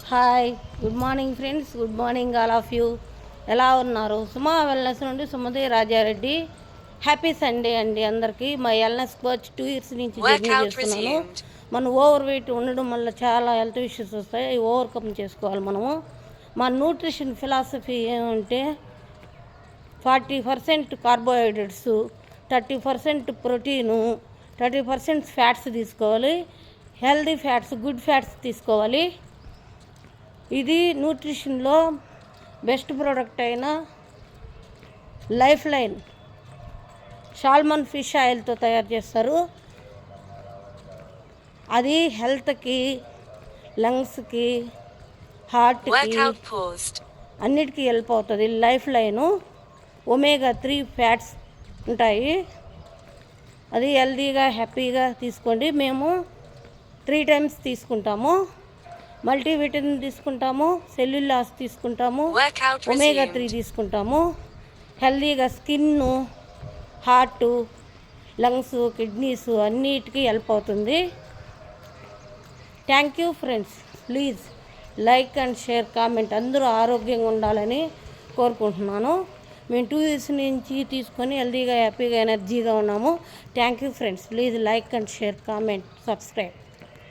Hi, good morning friends. Good morning all of you. ఎలా ఉన్నారు? సుమా wellness నుండి Sumathi Rajareddy. Happy Sunday అండి అందరికీ. మా వెల్నెస్ కోచ్ 2 years నుంచి జర్నీ చేస్తున్నాను. మనం ఓవర్ వెయిట్ ఉండడం వల్ల చాలా హెల్త్ ఇష్యూస్ వస్తాయి. అవి ఓవర్కమ్ చేసుకోవాలి మనము. మా న్యూట్రిషన్ ఫిలాసఫీ ఏమంటే 40% కార్బోహైడ్రేట్స్, 30% ప్రోటీను, 30% ఫ్యాట్స్ తీసుకోవాలి. హెల్దీ ఫ్యాట్స్, గుడ్ ఫ్యాట్స్ తీసుకోవాలి. ఇది న్యూట్రిషన్లో బెస్ట్ ప్రోడక్ట్ అయిన లైఫ్ లైన్ సాల్మన్ ఫిష్ ఆయిల్తో తయారు చేస్తారు. అది హెల్త్కి, లంగ్స్కి, హార్ట్కి అన్నిటికీ హెల్ప్ అవుతుంది. లైఫ్ లైను ఒమేగా 3 ఫ్యాట్స్ ఉంటాయి. అది హెల్తీగా హ్యాపీగా తీసుకోండి. మేము 3 times తీసుకుంటాము. మల్టీవిటమిన్ తీసుకుంటాము, సెల్యులాస్ తీసుకుంటాము, ఒమేగా 3 తీసుకుంటాము. హెల్తీగా స్కిన్, హార్ట్, లంగ్స్, కిడ్నీస్ అన్నిటికీ హెల్ప్ అవుతుంది. Thank you friends. Please like and share, comment. అందరూ ఆరోగ్యంగా ఉండాలని కోరుకుంటున్నాను. మేము 2 years నుంచి తీసుకొని హెల్తీగా హ్యాపీగా ఎనర్జీగా ఉన్నాము. Thank you friends. Please like and share, comment, subscribe.